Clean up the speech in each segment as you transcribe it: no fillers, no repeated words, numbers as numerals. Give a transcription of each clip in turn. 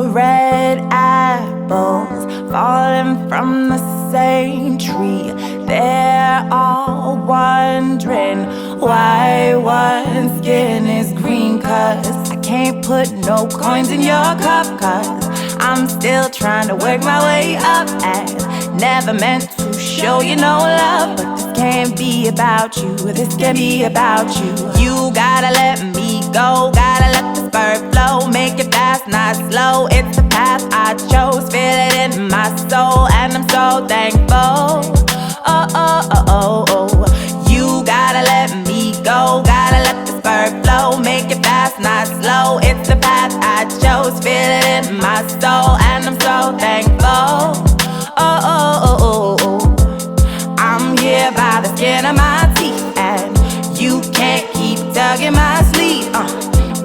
red apples falling from the same tree. They're all wondering why one skin is green. Cause I can't put no coins in your cup. Cause I'm still trying to work my way up. And never meant to show you no love. But this can't be about you. This can't be about you. You gotta let me go. Gotta let this bird flow. Make it fast, not slow. It's the path I chose. Feel it in my soul. And I'm so thankful. Oh, oh, oh, oh, oh. You gotta let me go. Gotta let this bird flow. Make it fast, not slow. It's the path I chose. Feel it in my soul. And I'm so thankful. Oh, oh, oh, oh, oh. I'm here by the skin of my teeth. And you can't keep tugging my sleeve.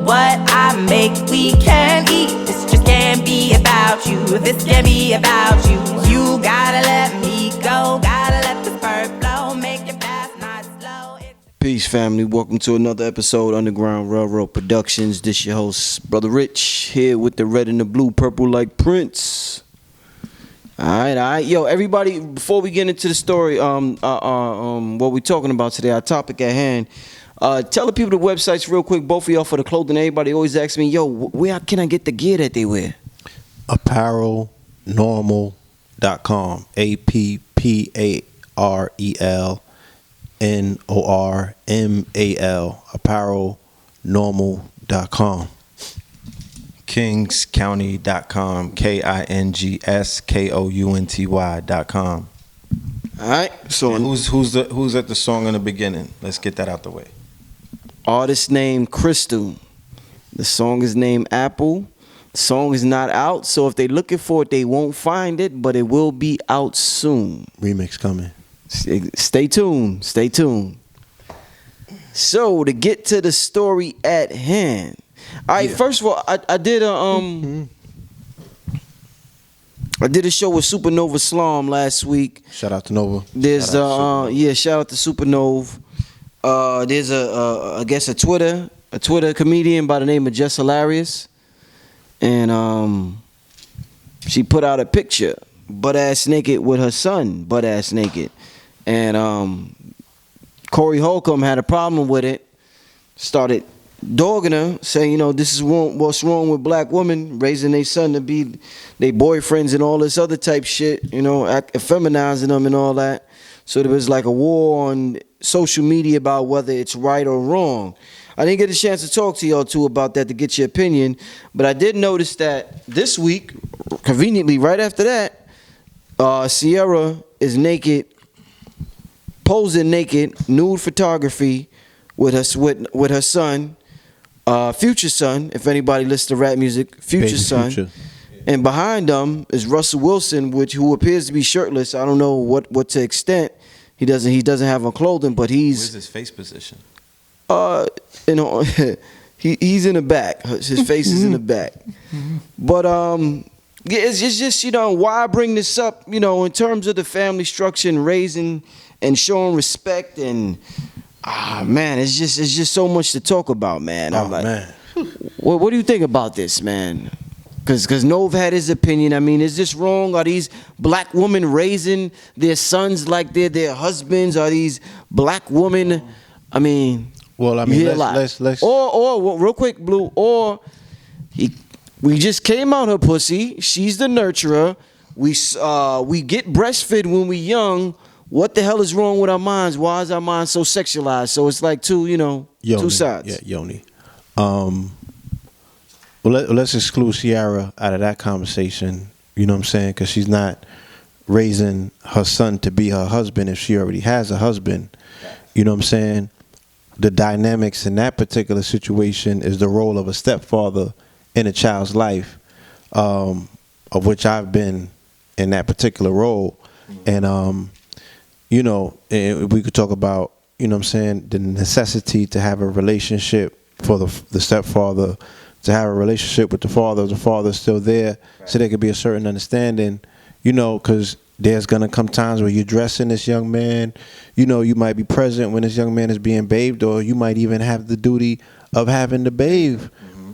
What I make we can eat. This just can't be about you. This can't be about you. You gotta let me go. Gotta let this bird blow. Make it fast, not slow. Peace, family. Welcome to another episode Underground Railroad Productions. This your host, Brother Rich, here with the red and the blue, purple like Prince. All right. Yo, everybody, before we get into the story, what we talking about today, our topic at hand, tell the people the websites real quick, both of y'all, for the clothing. Everybody always asks me, yo, where can I get the gear that they wear? ApparelNormal.com. ApparelNormal. ApparelNormal.com. KingsCounty.com. KingsCounty.com. All right. So and who's at the song in the beginning? Let's get that out the way. Artist named Crystal. The song is named Apple. The song is not out, so if they're looking for it, they won't find it, but it will be out soon. Remix coming. Stay tuned. Stay tuned. So to get to the story at hand. All right. Yeah. First of all, I did a I did a show with Supernova Slum last week. Shout out to Nova. There's shout out to Supernova. There's I guess a Twitter comedian by the name of Jess Hilarious, and she put out a picture butt ass naked with her son butt ass naked, and Corey Holcomb had a problem with it, started dogging her, saying, this is what's wrong with black women raising their son to be their boyfriends and all this other type shit, effeminizing them and all that. So there was like a war on social media about whether it's right or wrong. I didn't get a chance to talk to y'all too about that to get your opinion, but I did notice that this week, conveniently right after that, Ciara is naked, posing naked, nude photography with her son, future son. If anybody listens to rap music, future son. Future. And behind them is Russell Wilson, who appears to be shirtless. I don't know what to extent. He doesn't have on clothing, but where's his face position? He's in the back. His face is in the back. But it's just why I bring this up. In terms of the family structure and raising and showing respect, and man, it's just so much to talk about, man. I'm like, man. What do you think about this, man? Because Nov had his opinion. I mean, is this wrong? Are these black women raising their sons like they're their husbands? Are these black women? I mean, let's or real quick, Blue. Or we just came out her pussy. She's the nurturer. We get breastfed when we young. What the hell is wrong with our minds? Why is our minds so sexualized? So it's like two sides. Yeah, Yoni. Well, let's exclude Ciara out of that conversation. You know what I'm saying? Because she's not raising her son to be her husband if she already has a husband. You know what I'm saying? The dynamics in that particular situation is the role of a stepfather in a child's life, of which I've been in that particular role. And, we could talk about, the necessity to have a relationship for the stepfather, to have a relationship with the father's still there, so there could be a certain understanding, because there's going to come times where you're dressing this young man, you might be present when this young man is being bathed, or you might even have the duty of having to bathe.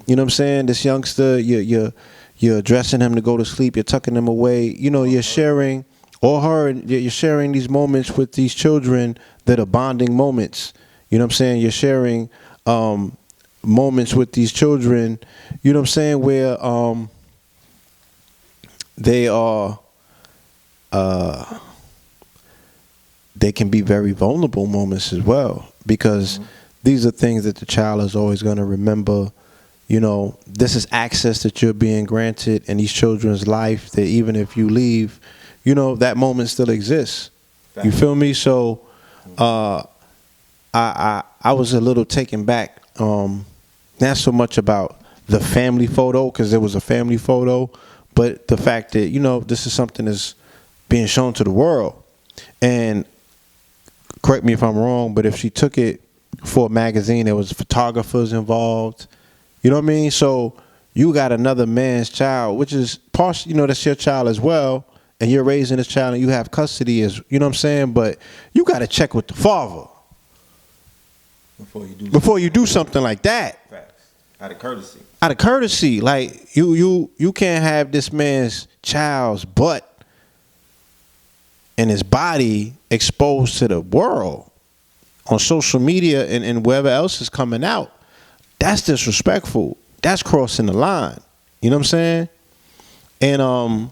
You know what I'm saying? This youngster, you're you're dressing him to go to sleep, you're tucking him away. You know, you're sharing, or her, you're sharing these moments with these children that are bonding moments. You know what I'm saying? You're sharing moments with these children, you know what I'm saying, where they are, they can be very vulnerable moments as well, because these are things that the child is always going to remember. You know, this is access that you're being granted in these children's life, that even if you leave, you know, that moment still exists. You feel me? So I was a little taken back, not so much about the family photo, because there was a family photo, but the fact that, you know, this is something that's being shown to the world. And correct me if I'm wrong, but if she took it for a magazine, there was photographers involved. You know what I mean? So you got another man's child, which is partially, you know, that's your child as well, and you're raising this child and you have custody, as you know what I'm saying? But you got to check with the father before you do something like that. Facts. Out of courtesy. Out of courtesy, like you can't have this man's child's butt and his body exposed to the world on social media and wherever else is coming out. That's disrespectful. That's crossing the line. You know what I'm saying? And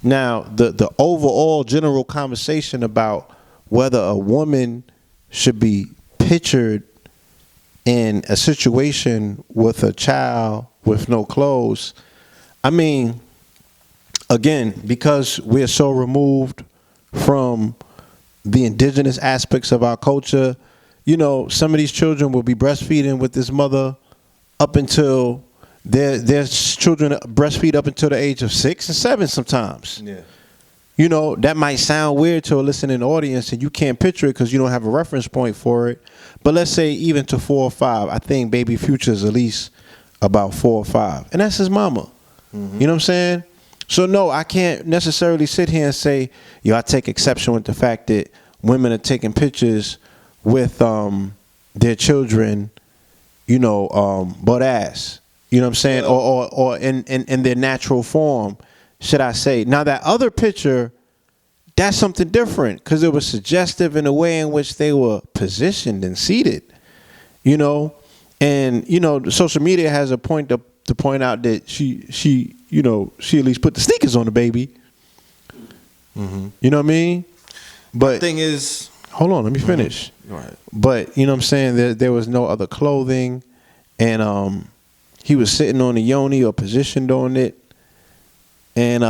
now the overall general conversation about whether a woman should be pictured in a situation with a child with no clothes. I mean, again, because we're so removed from the indigenous aspects of our culture, you know, some of these children will be breastfeeding with this mother up until their children breastfeed up until the age of 6 and 7 sometimes. Yeah. You know, that might sound weird to a listening audience and you can't picture it because you don't have a reference point for it. But let's say even to 4 or 5, I think Baby Future is at least about 4 or 5. And that's his mama. Mm-hmm. You know what I'm saying? So no, I can't necessarily sit here and say, yo, I take exception with the fact that women are taking pictures with their children, you know, butt ass. You know what I'm saying? Yeah. Or in their natural form, should I say. Now that other picture, that's something different because it was suggestive in the way in which they were positioned and seated, you know. And, you know, social media has a point to point out that she you know, she at least put the sneakers on the baby. Mm-hmm. You know what I mean? But the thing is, hold on, let me finish. Right. But you know what I'm saying? There was no other clothing, and he was sitting on the yoni or positioned on it. And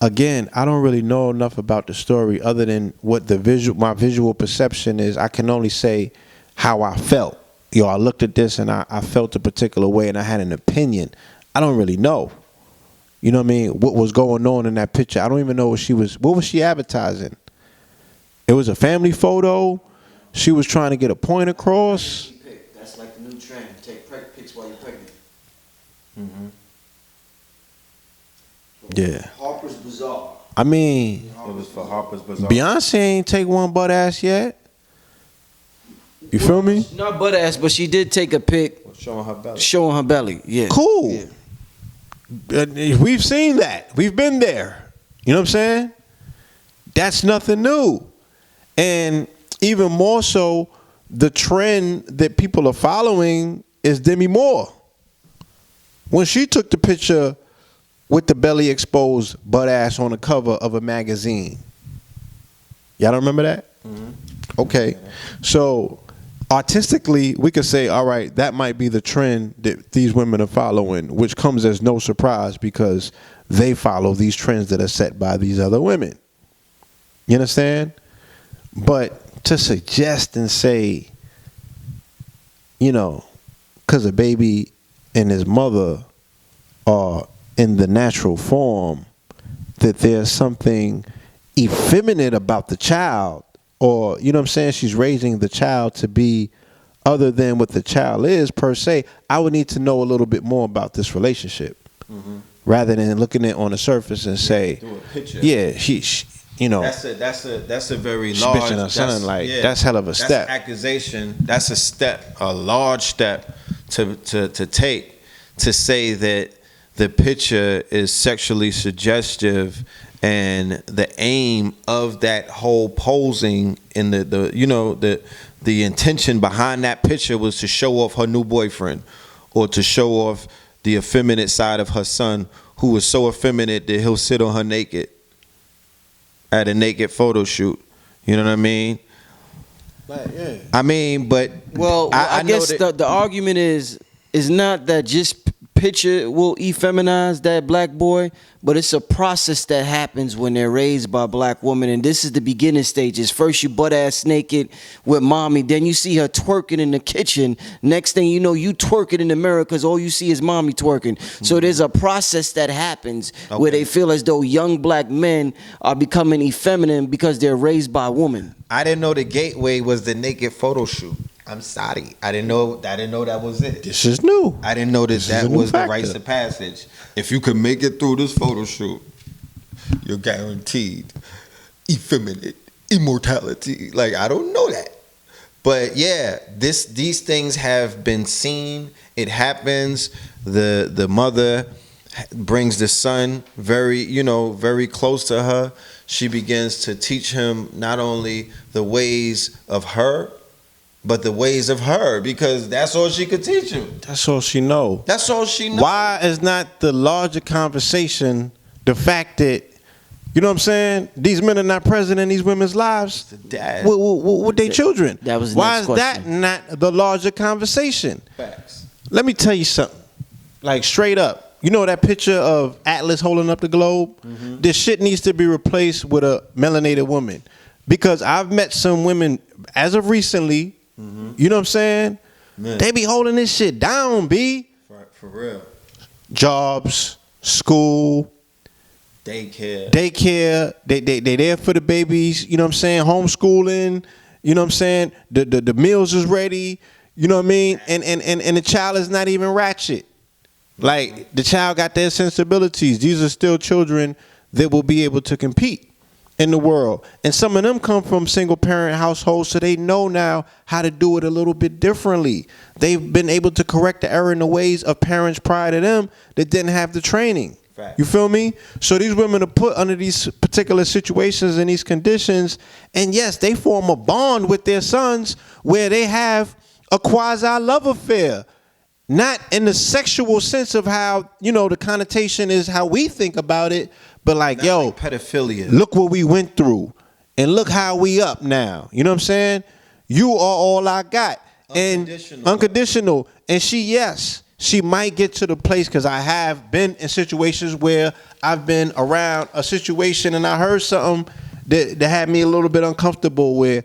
again, I don't really know enough about the story other than what my visual perception is. I can only say how I felt. Yo, I looked at this and I felt a particular way and I had an opinion. I don't really know. You know what I mean? What was going on in that picture? I don't even know what was she advertising? It was a family photo. She was trying to get a point across. That's like the new trend. Take pics while you're pregnant. Mm-hmm. Yeah. Harper's Bazaar. I mean, it was for Harper's Bazaar. Beyonce ain't take one butt ass yet. You feel me? Not butt ass, but she did take a pic showing her belly. Showing her belly. Yeah. Cool. Yeah. We've seen that. We've been there. You know what I'm saying? That's nothing new. And even more so, the trend that people are following is Demi Moore. When she took the picture with the belly exposed butt ass on the cover of a magazine. Y'all don't remember that? Mm-hmm. Okay. So artistically, we could say, all right, that might be the trend that these women are following, which comes as no surprise because they follow these trends that are set by these other women. You understand? But to suggest and say, you know, because a baby and his mother are in the natural form, that there's something effeminate about the child, or, you know what I'm saying, she's raising the child to be other than what the child is per se. I would need to know a little bit more about this relationship, mm-hmm. rather than looking at it on the surface and say, yeah, she you know, that's a very large. Her son, that's hell of a step. That's accusation. That's a large step to take to say that the picture is sexually suggestive, and the aim of that whole posing and the intention behind that picture was to show off her new boyfriend, or to show off the effeminate side of her son, who was so effeminate that he'll sit on her naked at a naked photo shoot. You know what I mean? Yeah. I mean, but Well, I know guess that- the argument is not that just picture will effeminize that black boy, but it's a process that happens when they're raised by black women, and this is the beginning stages. First you butt ass naked with mommy, then you see her twerking in the kitchen. Next thing you know, you twerking in the mirror because all you see is mommy twerking. So there's a process that happens where they feel as though young black men are becoming effeminate because they're raised by women. I didn't know the gateway was the naked photo shoot. I'm sorry. I didn't know that was it. This is new. I didn't know that This is that a new was the factor. rites of passage. If you could make it through this photo shoot, you're guaranteed effeminate immortality. Like, I don't know that. But yeah, these things have been seen. It happens. The mother brings the son very close to her. She begins to teach him not only the ways of her, but the ways of her, because that's all she could teach him. That's all she know. That's all she knows. Why is not the larger conversation the fact that, you know what I'm saying, these men are not present in these women's lives The dad. with their children? That was the Why next is that question. not the larger conversation? Facts. Let me tell you something. Like, straight up. You know that picture of Atlas holding up the globe? Mm-hmm. This shit needs to be replaced with a melanated woman. Because I've met some women, as of recently, you know what I'm saying? Man. They be holding this shit down, B. For real. Jobs, school, Daycare. they there for the babies, you know what I'm saying? Homeschooling, you know what I'm saying? The meals is ready, you know what I mean? And the child is not even ratchet. Like, the child got their sensibilities. These are still children that will be able to compete in the world. And some of them come from single parent households, so they know now how to do it a little bit differently. They've been able to correct the error in the ways of parents prior to them that didn't have the training. Fact. You feel me? So these women are put under these particular situations and these conditions, and yes, they form a bond with their sons where they have a quasi love affair. Not in the sexual sense of how, the connotation is how we think about it, but like, Not like pedophilia. look what we went through, and look how we up now. You know what I'm saying? You are all I got. Unconditional. And unconditional. And she might get to the place, because I have been in situations where I've been around a situation and I heard something that had me a little bit uncomfortable, where,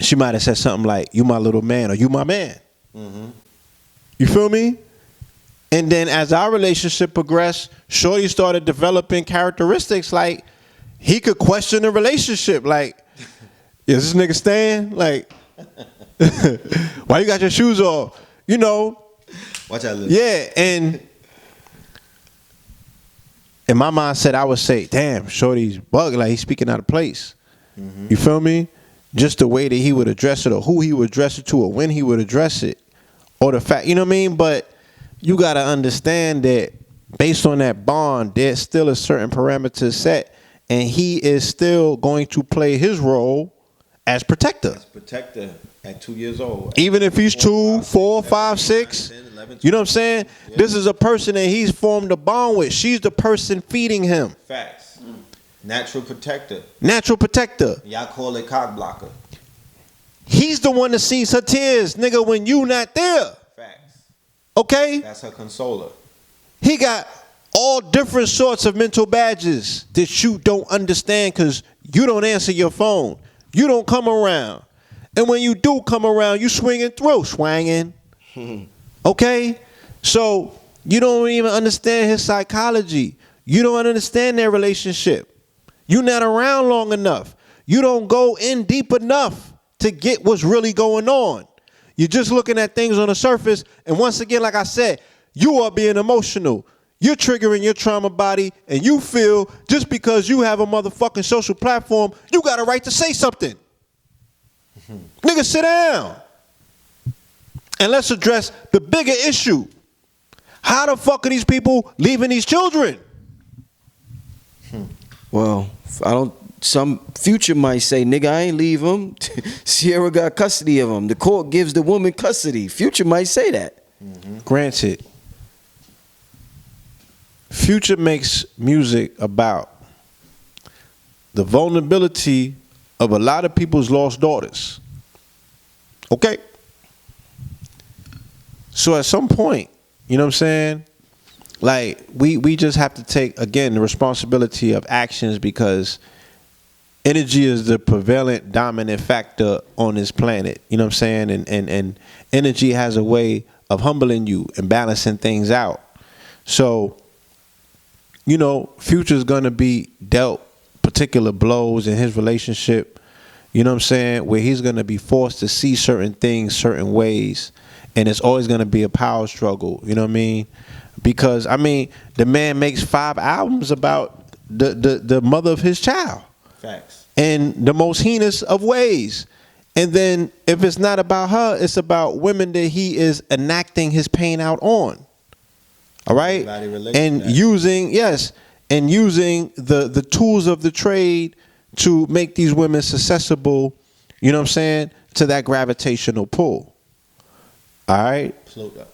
she might have said something like, "You my little man," or "You my man." You feel me? And then as our relationship progressed, Shorty started developing characteristics like he could question the relationship. Like, is this nigga staying? Like, why you got your shoes off? Watch out, look. Yeah, and in my mindset, I would say, damn, Shorty's bugging, like he's speaking out of place. You feel me? Just the way that he would address it, or who he would address it to, or when he would address it, or the fact, you know what I mean? But you got to understand that based on that bond, there's still a certain parameter set, and he is still going to play his role as protector. Protector at 2 years old. Even if he's 2, 4, 5, 6, you know what I'm saying? Yeah. This is a person that he's formed a bond with. She's the person feeding him. Facts. Natural protector. Natural protector. Y'all call it cock blocker. He's the one that sees her tears, nigga, when you not there. Facts. Okay? That's her consoler. He got all different sorts of mental badges that you don't understand because you don't answer your phone. You don't come around. And when you do come around, you swinging through. Swanging. Okay? So you don't even understand his psychology. You don't understand their relationship. You're not around long enough. You don't go in deep enough to get what's really going on. You're just looking at things on the surface. And once again, like I said, you are being emotional. You're triggering your trauma body, and you feel just because you have a motherfucking social platform, you got a right to say something. Nigga, sit down. And let's address the bigger issue. How the fuck are these people leaving these children? Well, I don't. Some Future might say, "Nigga, I ain't leave him." Ciara got custody of him. The court gives the woman custody. Future might say that. Granted, Future makes music about the vulnerability of a lot of people's lost daughters. Okay? So at some point, you know what I'm saying? Like, we just have to take, again, the responsibility of actions, because energy is the prevalent dominant factor on this planet. You know what I'm saying? And energy has a way of humbling you and balancing things out. So, you know, Future's gonna be dealt particular blows in his relationship, you know what I'm saying, where he's gonna be forced to see certain things certain ways, and it's always gonna be a power struggle, you know what I mean? Because I mean, the man makes 5 albums about the mother of his child. Facts. In the most heinous of ways. And then if it's not about her, it's about women that he is enacting his pain out on. All right? And using the tools of the trade to make these women susceptible, you know what I'm saying, to that gravitational pull. All right? Pluto.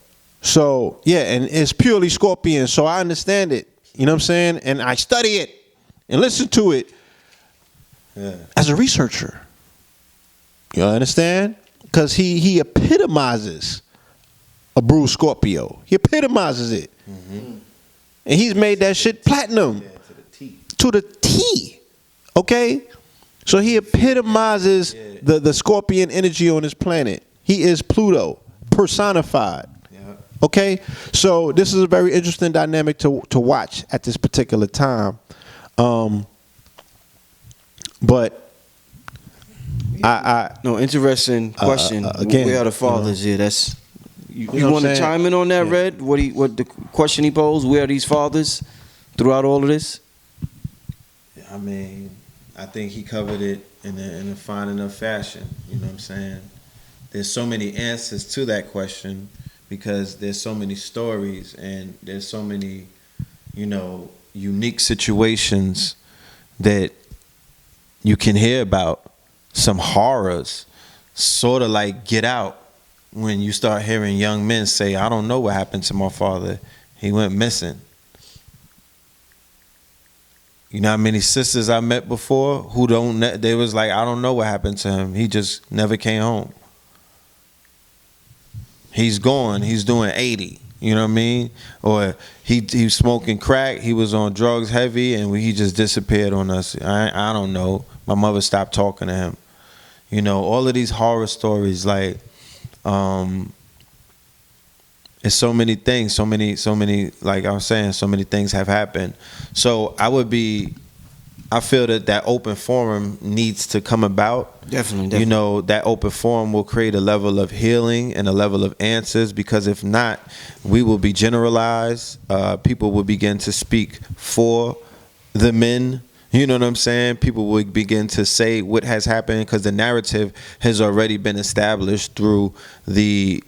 So, yeah, and it's purely Scorpion, so I understand it. You know what I'm saying? And I study it and listen to it as a researcher. You understand? Because he epitomizes a bruised Scorpio. He epitomizes it. And he's made that shit platinum. To the T. Okay? So he epitomizes the Scorpion energy on this planet. He is Pluto personified. Okay? So this is a very interesting dynamic to watch at this particular time. But no, interesting question. Again, where are the fathers here? That's you know want what I'm to saying? chime in on that, Red? What the question he posed? Where are these fathers throughout all of this? I mean, I think he covered it in a fine enough fashion. You know what I'm saying? There's so many answers to that question because there's so many stories and there's so many, you know, unique situations that you can hear about. Some horrors, sort of like Get Out, when you start hearing young men say, I don't know what happened to my father. He went missing. You know how many sisters I met before who they was like, I don't know what happened to him. He just never came home. He's gone. He's doing 80. You know what I mean? Or he was smoking crack. He was on drugs heavy and he just disappeared on us. I don't know. My mother stopped talking to him. You know, all of these horror stories, like, it's so many things, so many, like I was saying, so many things have happened. So I feel that open forum needs to come about. Definitely. You know, that open forum will create a level of healing and a level of answers, because if not, we will be generalized. People will begin to speak for the men. You know what I'm saying? People will begin to say what has happened because the narrative has already been established through the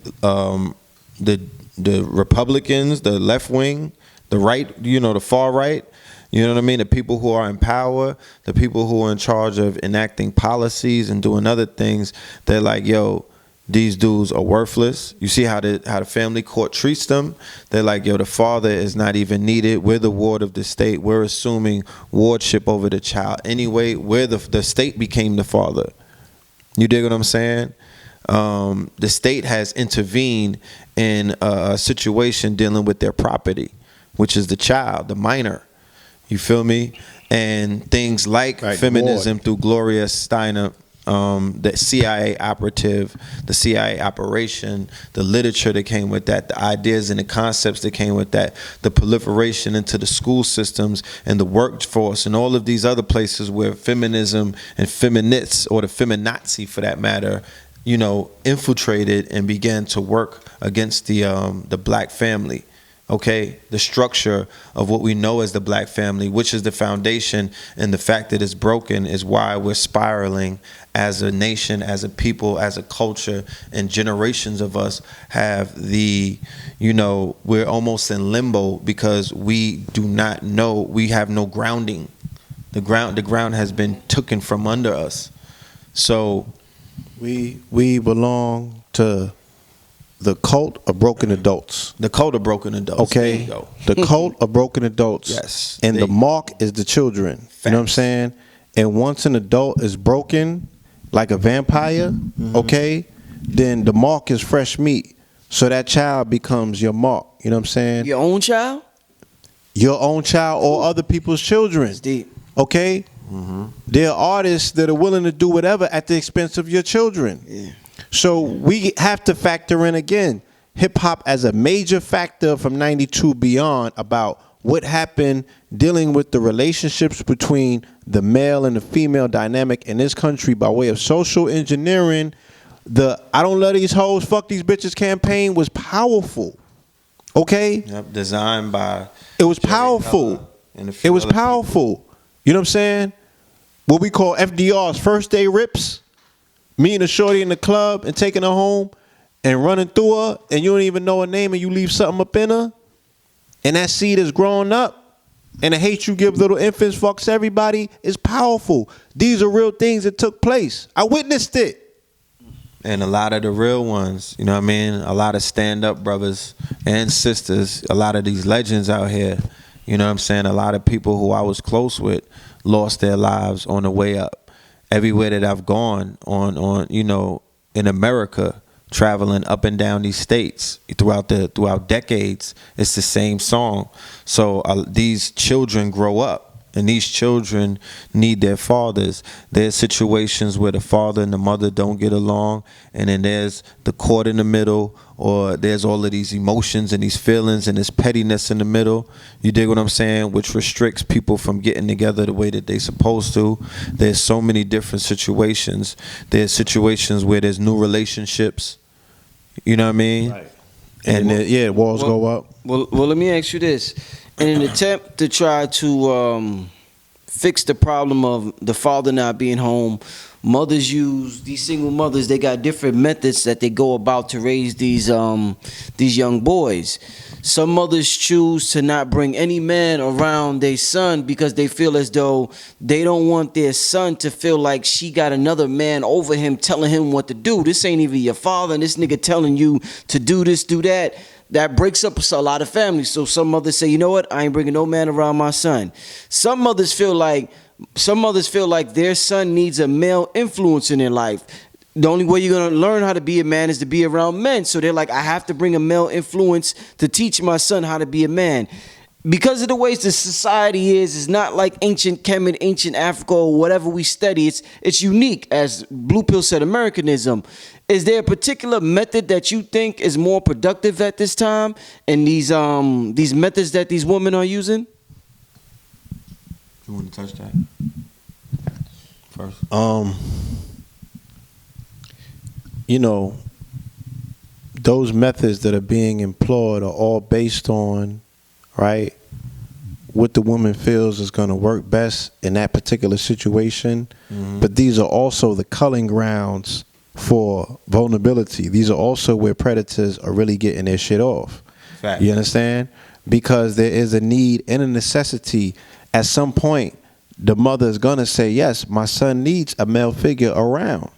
Republicans, the left wing, the right, you know, the far right. You know what I mean? The people who are in power, the people who are in charge of enacting policies and doing other things. They're like, yo, these dudes are worthless. You see how the family court treats them? They're like, yo, the father is not even needed. We're the ward of the state. We're assuming wardship over the child. Anyway, the state became the father. You dig what I'm saying? The state has intervened in a situation dealing with their property, which is the child, the minor. You feel me? And things like feminism ward. through Gloria Steinem, the CIA operative, the CIA operation, the literature that came with that, the ideas and the concepts that came with that, the proliferation into the school systems and the workforce and all of these other places where feminism and feminists, or the feminazi for that matter, you know, infiltrated and began to work against the black family. okay, the structure of what we know as the black family, which is the foundation, and the fact that it's broken is why we're spiraling as a nation, as a people, as a culture, and generations of us have we're almost in limbo because we do not know, we have no grounding. The ground has been taken from under us. So we belong to the cult of broken adults. The cult of broken adults. Okay. There you go. The cult of broken adults. Yes. And the mark is the children. Facts. You know what I'm saying? And once an adult is broken, like a vampire, okay, then the mark is fresh meat. So that child becomes your mark. You know what I'm saying? Your own child? Your own child or other people's children. It's deep. Okay? There are artists that are willing to do whatever at the expense of your children. Yeah. So we have to factor in again hip-hop as a major factor from 92 beyond about what happened dealing with the relationships between the male and the female dynamic in this country by way of social engineering. The I don't love these hoes, fuck these bitches campaign was powerful. Okay? Yep, designed by It was Jerry powerful. Heller and a few It was other powerful. You know what I'm saying? What we call FDR's first day rips. Meeting a shorty in the club and taking her home and running through her and you don't even know her name and you leave something up in her. And that seed is growing up. And the hate you give little infants fucks everybody is powerful. These are real things that took place. I witnessed it. And a lot of the real ones, you know what I mean? A lot of stand-up brothers and sisters, a lot of these legends out here, you know what I'm saying? A lot of people who I was close with lost their lives on the way up. Everywhere that I've gone on in America, traveling up and down these states throughout decades, it's the same song. So these children grow up. And these children need their fathers. There's situations where the father and the mother don't get along, and then there's the court in the middle, or there's all of these emotions and these feelings and this pettiness in the middle. You dig what I'm saying? Which restricts people from getting together the way that they supposed to. There's so many different situations. There's situations where there's new relationships. You know what I mean? Right. And walls go up. Well, let me ask you this. In an attempt to try to fix the problem of the father not being home, these single mothers, they got different methods that they go about to raise these young boys. Some mothers choose to not bring any man around their son because they feel as though they don't want their son to feel like she got another man over him telling him what to do. This ain't even your father, and this nigga telling you to do this, do that. That breaks up a lot of families. So some mothers say, you know what, I ain't bringing no man around my son. Some mothers feel like their son needs a male influence in their life. The only way you're going to learn how to be a man is to be around men. So they're like, I have to bring a male influence to teach my son how to be a man. Because of the ways the society is, it's not like ancient Kemet, ancient Africa, or whatever we study. It's unique, as Blue Pill said, Americanism. Is there a particular method that you think is more productive at this time, and these methods that these women are using? You want to touch that first? Those methods that are being employed are all based on, right, what the woman feels is going to work best in that particular situation. But these are also the culling grounds for vulnerability. These are also where predators are really getting their shit off. Fact. You understand? Because there is a need and a necessity. At some point, the mother is going to say, yes, my son needs a male figure around.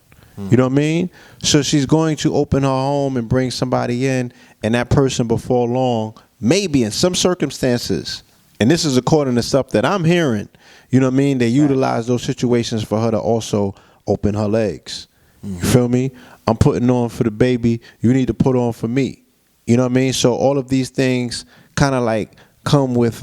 You know what I mean? So she's going to open her home and bring somebody in, and that person before long, maybe in some circumstances, and this is according to stuff that I'm hearing, you know what I mean? They utilize those situations for her to also open her legs. You feel me? I'm putting on for the baby. You need to put on for me. You know what I mean? So all of these things kind of like come with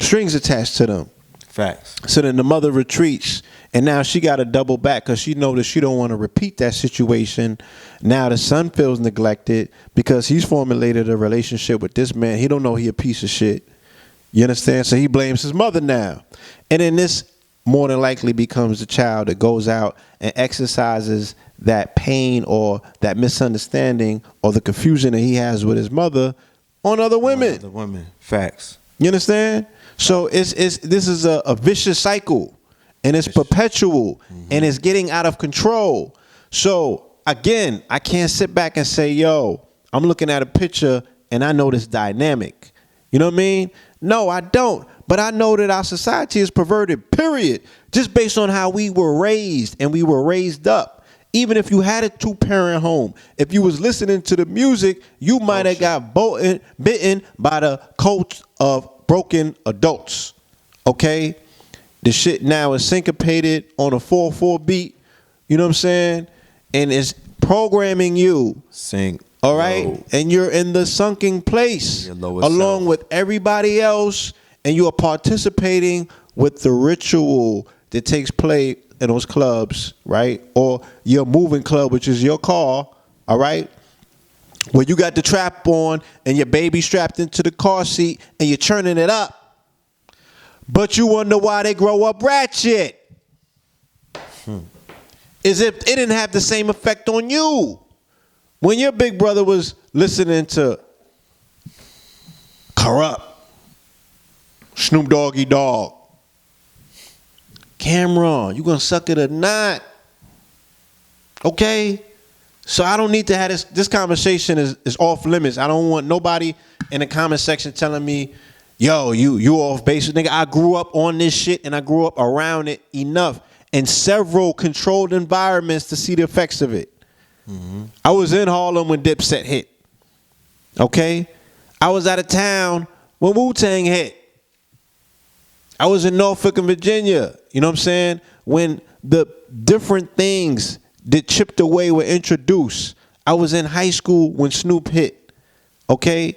strings attached to them. Facts. So then the mother retreats, and now she got to double back because she knows that she don't want to repeat that situation. Now the son feels neglected because he's formulated a relationship with this man. He don't know he a piece of shit. You understand? So he blames his mother now. And then this more than likely becomes the child that goes out and exercises that pain or that misunderstanding or the confusion that he has with his mother on other women. Other women. Facts. You understand? So this is a vicious cycle, and it's perpetual, and it's getting out of control. So again, I can't sit back and say, yo, I'm looking at a picture and I know this dynamic. You know what I mean? No, I don't. But I know that our society is perverted, period. Just based on how we were raised and we were raised up. Even if you had a 2-parent home, if you was listening to the music, you might have got bitten by the cult of broken adults. Okay? The shit now is syncopated on a 4/4 beat. You know what I'm saying? And it's programming you. Sync. All right? Low. And you're in the sunken place Your lowest along self. with everybody else, and you are participating with the ritual that takes place in those clubs, right? Or your moving club, which is your car, all right? Where you got the trap on and your baby strapped into the car seat and you're churning it up. But you wonder why they grow up ratchet. As if it didn't have the same effect on you. When your big brother was listening to Corrupt, Snoop Doggy Dogg, Cameron, you gonna suck it or not? Okay? So I don't need to have this conversation is off limits. I don't want nobody in the comment section telling me, yo, you off base. Nigga, I grew up on this shit and I grew up around it enough in several controlled environments to see the effects of it. I was in Harlem when Dipset hit. Okay? I was out of town when Wu-Tang hit. I was in Norfolk and Virginia. You know what I'm saying? When the different things that chipped away were introduced. I was in high school when Snoop hit. Okay?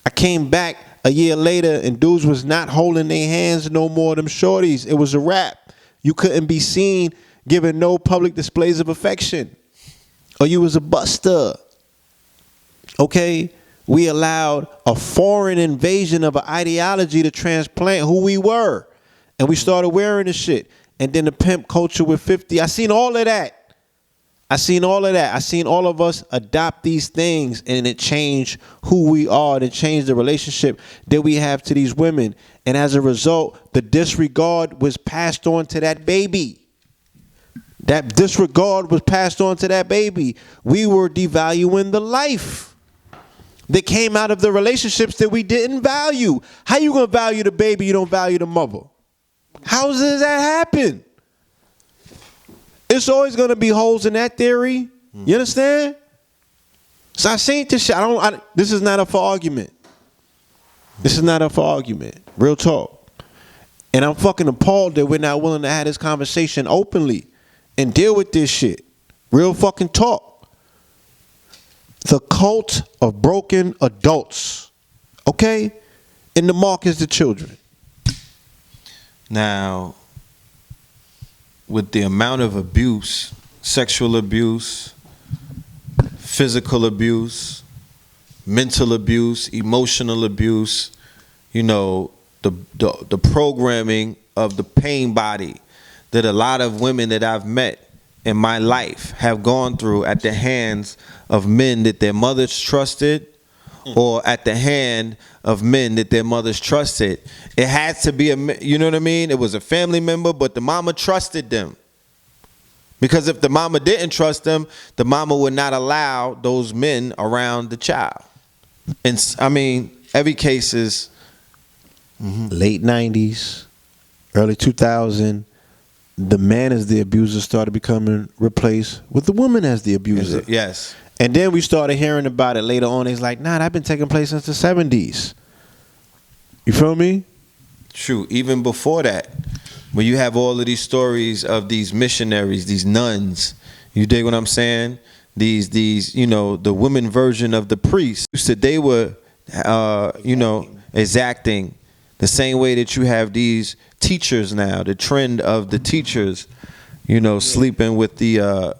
I came back a year later and dudes was not holding their hands no more, them shorties. It was a wrap. You couldn't be seen giving no public displays of affection. Or you was a buster. Okay? We allowed a foreign invasion of an ideology to transplant who we were. And we started wearing the shit. And then the pimp culture with 50. I seen all of that. I seen all of us adopt these things, and it changed who we are, and it changed the relationship that we have to these women. And as a result, the disregard was passed on to that baby. That disregard was passed on to that baby. We were devaluing the life that came out of the relationships that we didn't value. How you gonna value the baby, you don't value the mother? How does that happen? It's always gonna be holes in that theory. You understand? So I seen this shit. This is not up for argument. This is not up for argument. Real talk. And I'm fucking appalled that we're not willing to have this conversation openly and deal with this shit. Real fucking talk. The cult of broken adults. Okay? And the mark is the children. Now, with the amount of abuse, sexual abuse, physical abuse, mental abuse, emotional abuse, you know, the programming of the pain body that a lot of women that I've met in my life have gone through at the hands of men that their mothers trusted, or at the hand of men that their mothers trusted. It had to be you know what I mean? It was a family member, but the mama trusted them. Because if the mama didn't trust them, the mama would not allow those men around the child. And I mean, every case is Late 90s, early 2000, the man as the abuser started becoming replaced with the woman as the abuser. Yes. And then we started hearing about it later on. It's like, nah, that been taking place since the 70s. You feel me? True. Even before that, when you have all of these stories of these missionaries, these nuns, you dig what I'm saying? These, you know, the women version of the priests, that they were, you know, exacting the same way that you have these teachers now. The trend of the teachers, you know, sleeping with the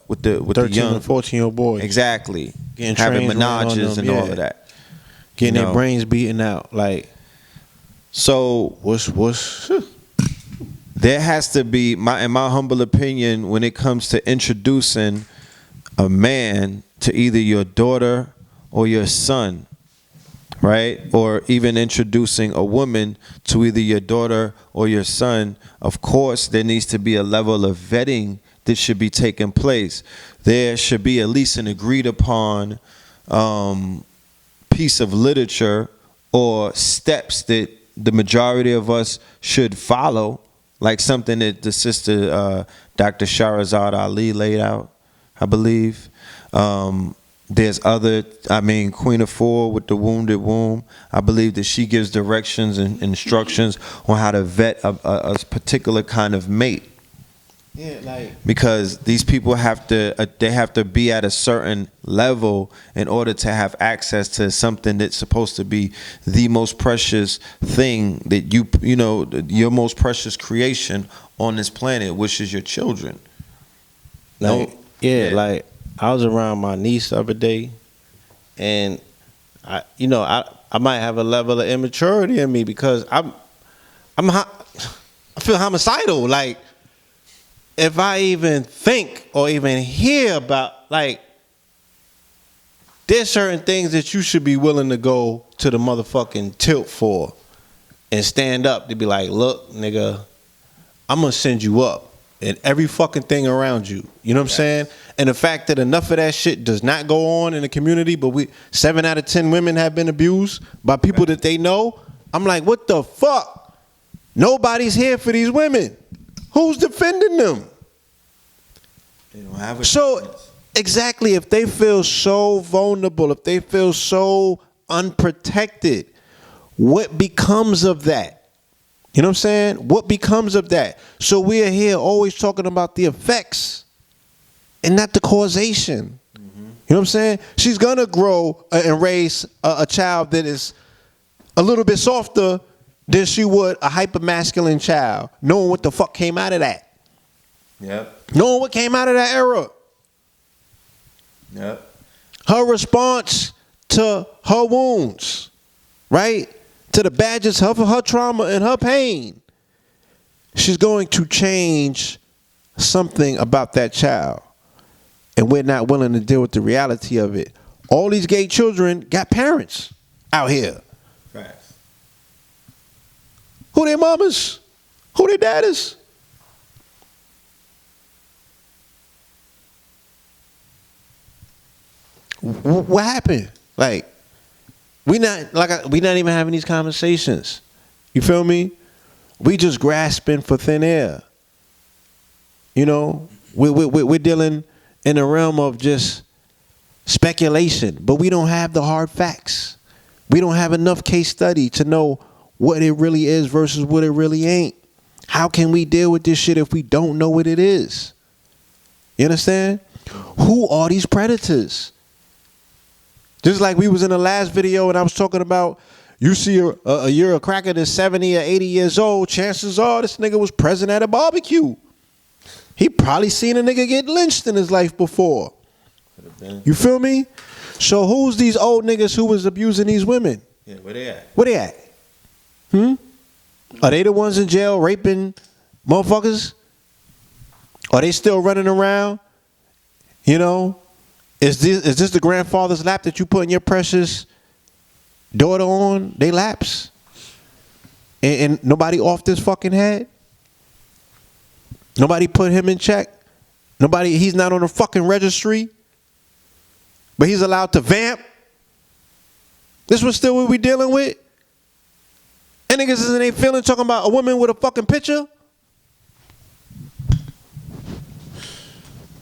13 young and 14-year-old boys. Exactly. Getting Having trains ran on menages them, and yeah. all of that. Getting You their know. brains beaten out. Like, So what's there has to be, in my humble opinion, when it comes to introducing a man to either your daughter or your son, right? Or even introducing a woman to either your daughter or your son, of course, there needs to be a level of vetting that should be taking place. There should be at least an agreed upon piece of literature or steps that the majority of us should follow, like something that the sister Dr. Shahrazad Ali laid out, I believe. There's other, Queen of Four with the wounded womb. I believe that she gives directions and instructions on how to vet a particular kind of mate. Yeah, like, because these people have to be at a certain level in order to have access to something that's supposed to be the most precious thing that your most precious creation on this planet, which is your children. like, Yeah. I was around my niece the other day, and I might have a level of immaturity in me because I feel homicidal. Like, if I even think or even hear about, like, there's certain things that you should be willing to go to the motherfucking tilt for and stand up to be like, look, nigga, I'm gonna send you up in every fucking thing around you. You know what I'm saying? And the fact that enough of that shit does not go on in the community, but 7 out of 10 women have been abused by people that they know. I'm like, what the fuck? Nobody's here for these women. Who's defending them? They don't have a So, defense. exactly, if they feel so vulnerable, if they feel so unprotected, what becomes of that? You know what I'm saying? What becomes of that? So we're here always talking about the effects and not the causation. You know what I'm saying? She's going to grow and raise a child that is a little bit softer than she would a hyper-masculine child, knowing what the fuck came out of that. Yep. Knowing what came out of that era. Yep. Her response to her wounds, right? To the badges of her trauma and her pain. She's going to change something about that child. And we're not willing to deal with the reality of it. All these gay children got parents out here. Facts. Who their mamas? Who their daddies? What happened? Like, we not even having these conversations. You feel me? We just grasping for thin air. You know, we're dealing in a realm of just speculation, but we don't have the hard facts. We don't have enough case study to know what it really is versus what it really ain't. How can we deal with this shit if we don't know what it is? You understand? Who are these predators? Just like we was in the last video and I was talking about, you see you're a cracker that's 70 or 80 years old, chances are this nigga was present at a barbecue. He probably seen a nigga get lynched in his life before. You feel me? So who's these old niggas who was abusing these women? Yeah, where they at? Where they at? Are they the ones in jail raping motherfuckers? Are they still running around? You know? Is this the grandfather's lap that you put in your precious daughter on? They laps? And nobody off this fucking head? Nobody put him in check? He's not on the fucking registry? But he's allowed to vamp? This was still what we dealing with? And niggas is in their feeling talking about a woman with a fucking picture?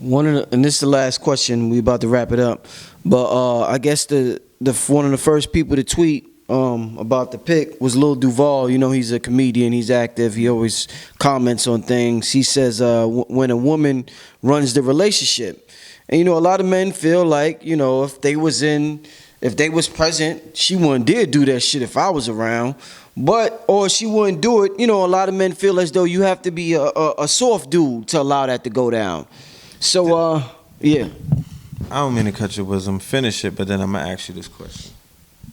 and this is the last question. We about to wrap it up, but I guess the one of the first people to tweet about the pic was Lil Duval. You know, he's a comedian. He's active. He always comments on things. He says when a woman runs the relationship, and you know, a lot of men feel like, you know, if they was present, she wouldn't dare do that shit if I was around. Or she wouldn't do it. You know, a lot of men feel as though you have to be a soft dude to allow that to go down. So, yeah. I don't mean to cut your wisdom. Finish it, but then I'm going to ask you this question.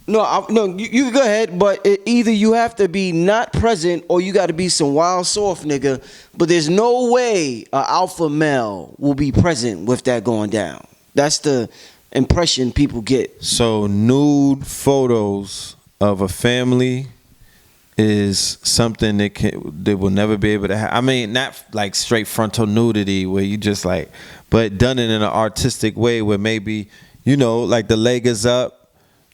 No, you go ahead, but either you have to be not present or you got to be some wild soft nigga. But there's no way an alpha male will be present with that going down. impression people get. So nude photos of a family is something that will never be able to have. I mean, not like straight frontal nudity where you just like, but done it in an artistic way where maybe, you know, like the leg is up,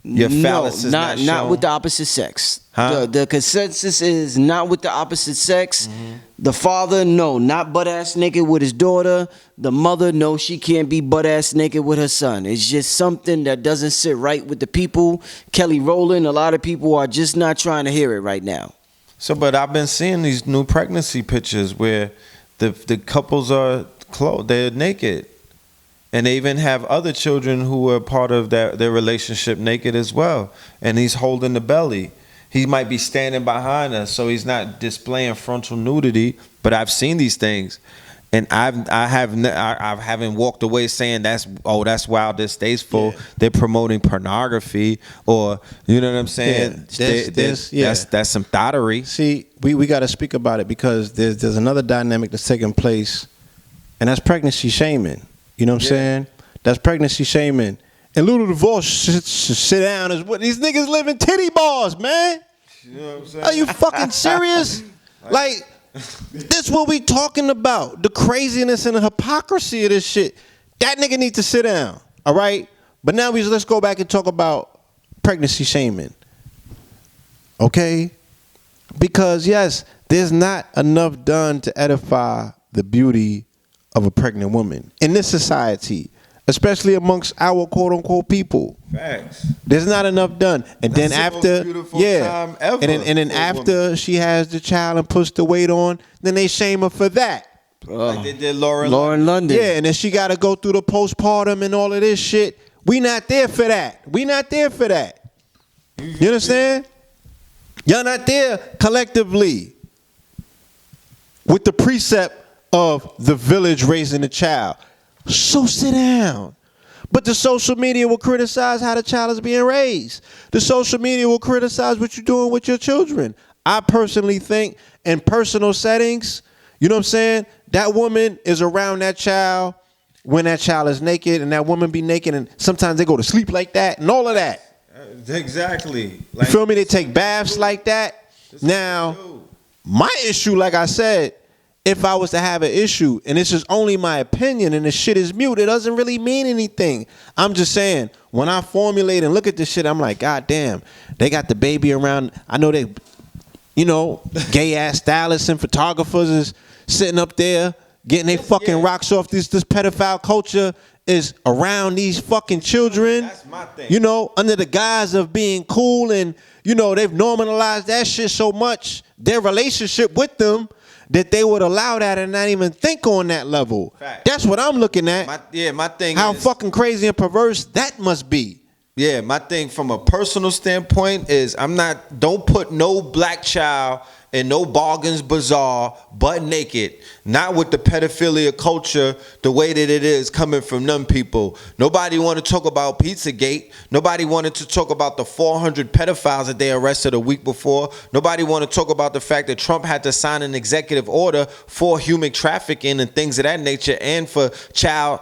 your phallus is not shown. Not with the opposite sex. Huh? The consensus is not with the opposite sex. Mm-hmm. The father, no, not butt ass naked with his daughter. The mother, no, she can't be butt ass naked with her son. It's just something that doesn't sit right with the people. Kelly Rowland, a lot of people are just not trying to hear it right now. So, but I've been seeing these new pregnancy pictures where the couples are clothed, they're naked. And they even have other children who are part of their relationship naked as well. And he's holding the belly. He might be standing behind us, so he's not displaying frontal nudity. But I've seen these things, and I haven't walked away saying that's wild, that's distasteful. Yeah. They're promoting pornography, or you know what I'm saying? Yeah, that's some thottery. See, we got to speak about it because there's another dynamic that's taking place, and that's pregnancy shaming. You know what I'm saying? That's pregnancy shaming. And Luther DeVos should sit down as what these niggas live in titty bars, man. You know what I'm saying? Are you fucking serious? Like, this what we talking about. The craziness and the hypocrisy of this shit. That nigga need to sit down. All right? But now let's go back and talk about pregnancy shaming. Okay? Because yes, there's not enough done to edify the beauty of a pregnant woman in this society, especially amongst our quote unquote people. Facts. There's not enough done. And that's then after, time ever and then after she has the child and puts the weight on, then they shame her for that. Like they did Lauren London. Yeah, and then she got to go through the postpartum and all of this shit. We not there for that. We not there for that. You understand? Y'all not there collectively with the precept of the village raising the child. So sit down. But the social media will criticize how the child is being raised. The social media will criticize what you're doing with your children. I personally think in personal settings, you know what I'm saying, that woman is around that child when that child is naked, and that woman be naked, and sometimes they go to sleep like that and all of that. Exactly. Like, you feel me? They take baths like that. Now, my issue, like I said, if I was to have an issue, and this is only my opinion, and the shit is mute, it doesn't really mean anything. I'm just saying, when I formulate and look at this shit, I'm like, God damn, they got the baby around. I know they, you know, gay ass stylists and photographers is sitting up there getting their fucking rocks off. This pedophile culture is around these fucking children. That's my thing. You know, under the guise of being cool, and you know, they've normalized that shit so much, their relationship with them, that they would allow that and not even think on that level. Fact. That's what I'm looking at. My thing How is, fucking crazy and perverse that must be. Yeah, my thing from a personal standpoint is don't put no black child in no bargains bazaar butt naked, not with the pedophilia culture the way that it is coming from them people. Nobody want to talk about Pizzagate. Nobody wanted to talk about the 400 pedophiles that they arrested a week before. Nobody want to talk about the fact that Trump had to sign an executive order for human trafficking and things of that nature, and for child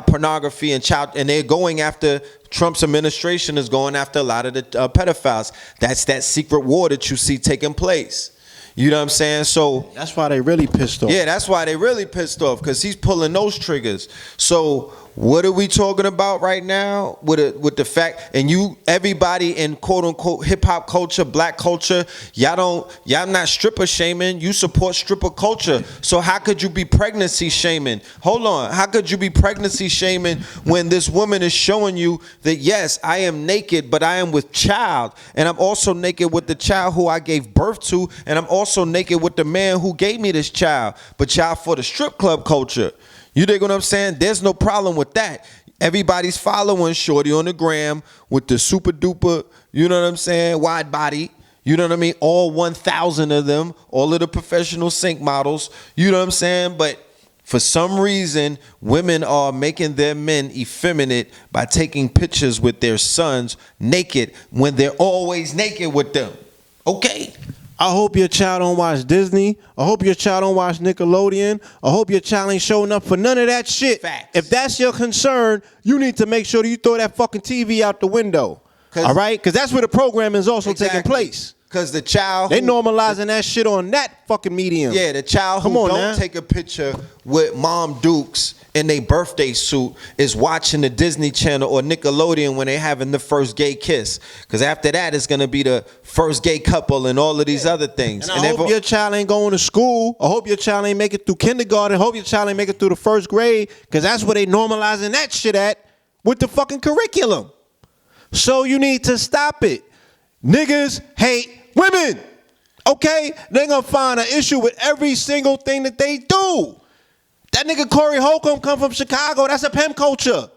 pornography and they're going after, Trump's administration is going after a lot of the pedophiles. That's that secret war that you see taking place. You know what I'm saying? So that's why they really pissed off. Yeah, that's why they really pissed off, because he's pulling those triggers. So what are we talking about right now with the fact, and everybody in quote unquote hip hop culture, black culture, y'all not stripper shaming, you support stripper culture. So how could you be pregnancy shaming? Hold on, how could you be pregnancy shaming when this woman is showing you that yes, I am naked, but I am with child, and I'm also naked with the child who I gave birth to, and I'm also naked with the man who gave me this child, but y'all for the strip club culture. You dig what I'm saying? There's no problem with that. Everybody's following Shorty on the gram with the super duper, you know what I'm saying, wide body. You know what I mean? All 1,000 of them, all of the professional sync models. You know what I'm saying? But for some reason, women are making their men effeminate by taking pictures with their sons naked when they're always naked with them. Okay. I hope your child don't watch Disney. I hope your child don't watch Nickelodeon. I hope your child ain't showing up for none of that shit. Facts. If that's your concern, you need to make sure that you throw that fucking TV out the window. All right? Because that's where the programming is also taking place. Because the child... They normalizing that shit on that fucking medium. Yeah, the child who don't take a picture with Mom Dukes in their birthday suit is watching the Disney Channel or Nickelodeon when they having the first gay kiss. Because after that, it's going to be the first gay couple and all of these other things. And I hope your child ain't going to school. I hope your child ain't make it through kindergarten. I hope your child ain't make it through the first grade. Because that's where they normalizing that shit at with the fucking curriculum. So you need to stop it. Niggas hate women. Okay? They're going to find an issue with every single thing that they do. That nigga Corey Holcomb come from Chicago. That's a pimp culture.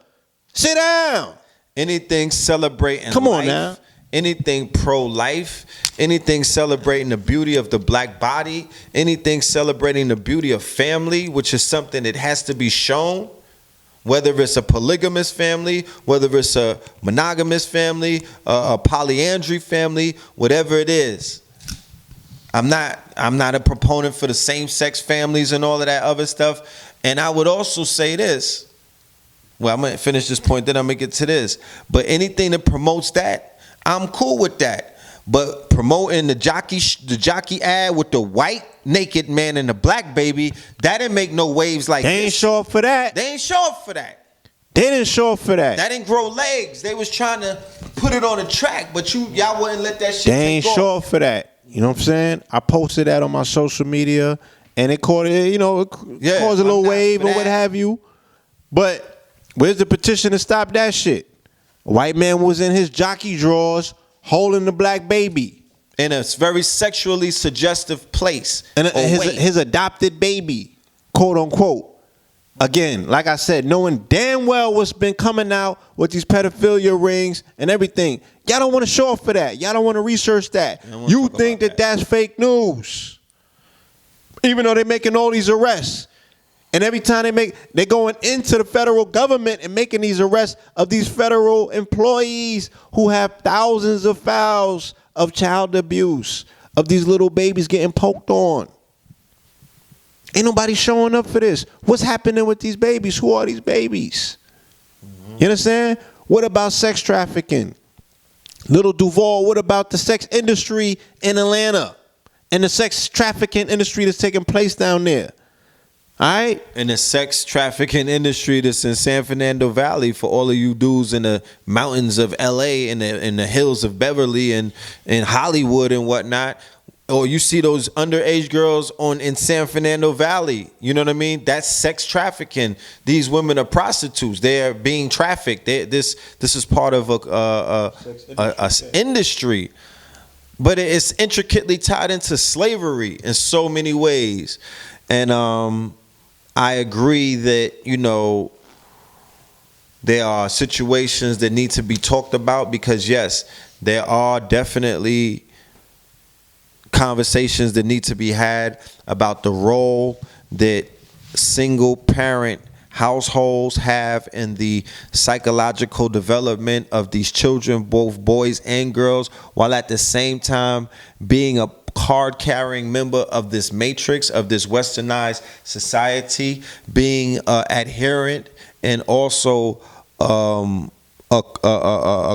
Sit down. Anything celebrating Come on life, now. anything pro-life, anything celebrating the beauty of the black body, anything celebrating the beauty of family, which is something that has to be shown, whether it's a polygamous family, whether it's a monogamous family, a polyandry family, whatever it is. I'm not a proponent for the same-sex families and all of that other stuff. And I would also say this. Well, I'm going to finish this point, then I'm going to get to this. But anything that promotes that, I'm cool with that. But promoting the jockey ad with the white naked man and the black baby, that didn't make no waves like They ain't show up for that. They ain't show up for that. They didn't show up for that. That didn't grow legs. They was trying to put it on a track, but y'all wouldn't let that shit They ain't take off. show up for that. You know what I'm saying? I posted that on my social media, and it caused it caused a little wave or what have you. But where's the petition to stop that shit? A white man was in his jockey drawers holding the black baby. In a very sexually suggestive place. And his adopted baby, quote unquote. Again, like I said, knowing damn well what's been coming out with these pedophilia rings and everything. Y'all don't want to show up for that. Y'all don't want to research that. You think that that's fake news. Even though they're making all these arrests. And every time they're going into the federal government and making these arrests of these federal employees who have thousands of files of child abuse, of these little babies getting poked on. Ain't nobody showing up for this. What's happening with these babies? Who are these babies? You understand? What about sex trafficking? Little Duval, what about the sex industry in Atlanta and the sex trafficking industry that's taking place down there? All right? And the sex trafficking industry that's in San Fernando Valley for all of you dudes in the mountains of LA and in the hills of Beverly and in Hollywood and whatnot. Or you see those underage girls in San Fernando Valley. You know what I mean? That's sex trafficking. These women are prostitutes. They're being trafficked. This is part of a industry. But it's intricately tied into slavery in so many ways. And I agree that, there are situations that need to be talked about because, yes, there are definitely conversations that need to be had about the role that single parent households have in the psychological development of these children, both boys and girls, while at the same time being a card-carrying member of this matrix, of this westernized society, being adherent and also a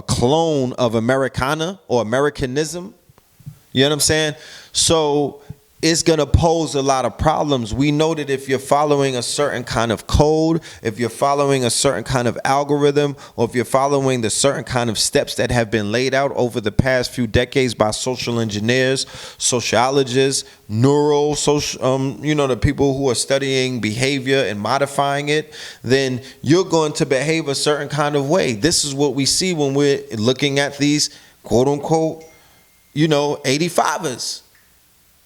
clone of Americana or Americanism. You know what I'm saying? So it's going to pose a lot of problems. We know that if you're following a certain kind of code, if you're following a certain kind of algorithm, or if you're following the certain kind of steps that have been laid out over the past few decades by social engineers, sociologists, the people who are studying behavior and modifying it, then you're going to behave a certain kind of way. This is what we see when we're looking at these quote unquote 85ers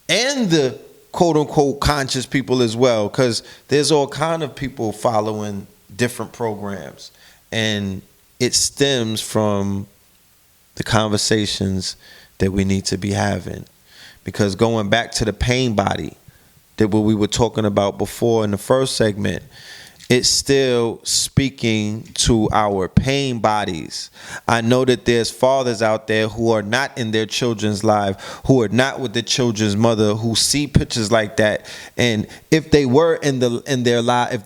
and the quote-unquote conscious people as well, because there's all kind of people following different programs, and it stems from the conversations that we need to be having. Because going back to the pain body, that what we were talking about before in the first segment, it's still speaking to our pain bodies. I know that there's fathers out there who are not in their children's life, who are not with the children's mother, who see pictures like that, and if they were in their life, if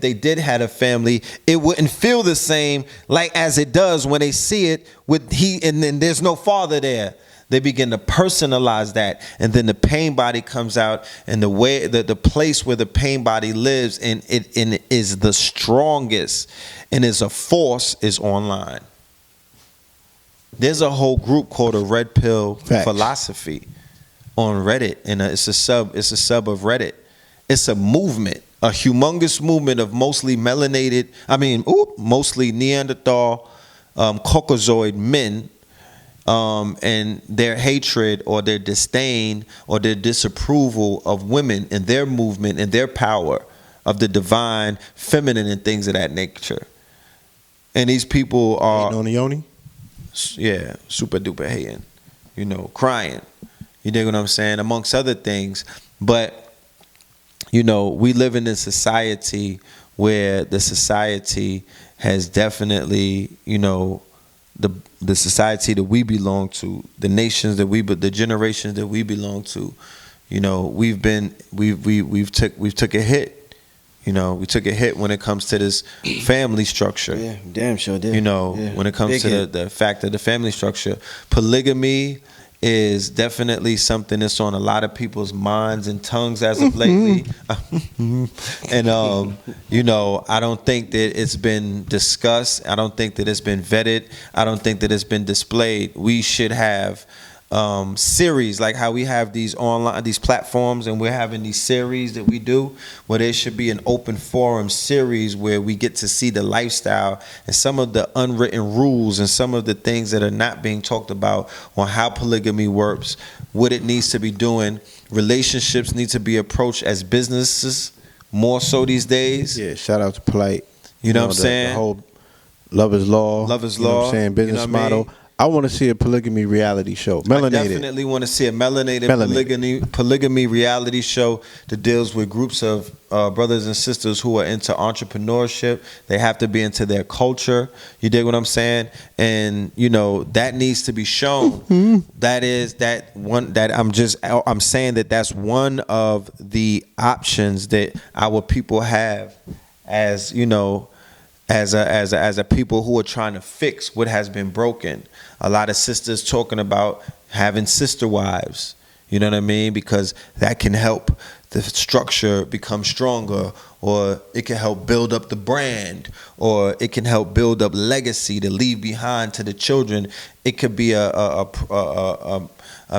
they did had a family, it wouldn't feel the same like as it does when they see it with and then there's no father there. They begin to personalize that, and then the pain body comes out, and the way the place where the pain body lives and it is the strongest and is a force is online. There's a whole group called a Red Pill Philosophy on Reddit, and it's a sub of Reddit. It's a movement, a humongous movement of mostly mostly Neanderthal, Caucasoid men. And their hatred or their disdain or their disapproval of women and their movement and their power of the divine feminine and things of that nature. And these people are on the yoni? Yeah, super duper hating, crying. You dig what I'm saying? Amongst other things. But, we live in a society where the society has definitely, the society that we belong to, the nations that the generations that we belong to, we've took a hit. We took a hit when it comes to this family structure. Yeah, damn sure did. When it comes to the fact of the family structure, polygamy is definitely something that's on a lot of people's minds and tongues as of lately. And I don't think that it's been discussed. I don't think that it's been vetted. I don't think that it's been displayed. We should have series like how we have these platforms, and we're having these series that we do, where there should be an open forum series where we get to see the lifestyle and some of the unwritten rules and some of the things that are not being talked about on how polygamy works, what it needs to be doing. Relationships need to be approached as businesses more so these days. Yeah, shout out to Polite. You know what I'm saying? The whole love is law. Love is you know law. What I'm saying? Business You know what I model. mean? I want to see a polygamy reality show. Melanated. I definitely want to see a melanated polygamy reality show that deals with groups of brothers and sisters who are into entrepreneurship. They have to be into their culture. You dig what I'm saying? And that needs to be shown. Mm-hmm. I'm saying that's one of the options that our people have as a people who are trying to fix what has been broken. A lot of sisters talking about having sister wives, you know what I mean? Because that can help the structure become stronger, or it can help build up the brand, or it can help build up legacy to leave behind to the children. It could be a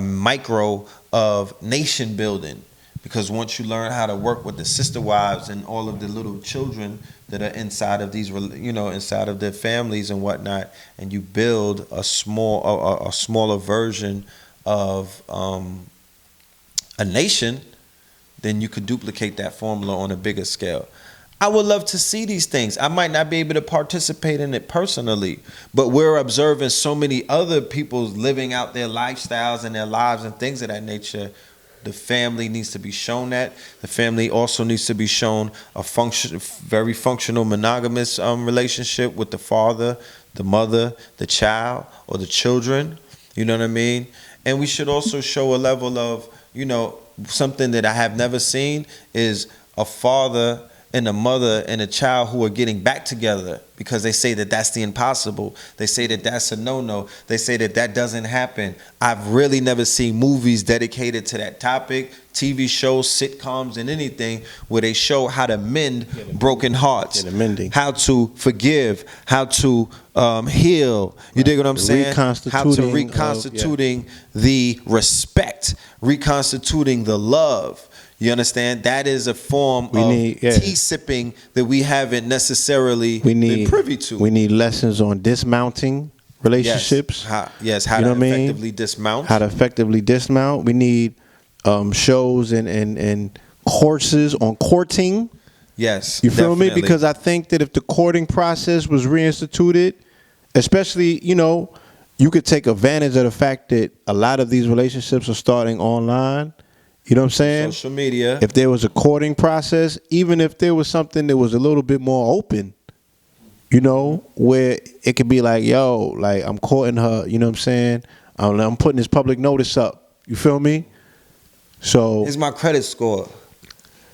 micro of nation building. Because once you learn how to work with the sister wives and all of the little children that are inside of these, inside of their families and whatnot, and you build a smaller version of a nation, then you could duplicate that formula on a bigger scale. I would love to see these things. I might not be able to participate in it personally, but we're observing so many other people living out their lifestyles and their lives and things of that nature. The family needs to be shown that. The family also needs to be shown a very functional monogamous relationship with the father, the mother, the child, or the children. You know what I mean? And we should also show a level of, something that I have never seen is a father and a mother and a child who are getting back together, because they say that that's the impossible. They say that that's a no-no. They say that doesn't happen. I've really never seen movies dedicated to that topic, TV shows, sitcoms, and anything where they show how to mend broken hearts, how to forgive, how to heal. You dig what I'm saying? How to reconstituting the respect, reconstituting the love. You understand? That is a form of tea sipping that we haven't necessarily been privy to. We need lessons on dismounting relationships. How to effectively dismount. How to effectively dismount. We need shows and courses on courting. Yes, you feel me? Because I think that if the courting process was reinstituted, especially, you could take advantage of the fact that a lot of these relationships are starting online. You know what I'm saying? Social media. If there was a courting process, even if there was something that was a little bit more open, you know, where it could be like, yo, like I'm courting her, you know what I'm saying? I'm putting this public notice up. You feel me? So Here's my credit score.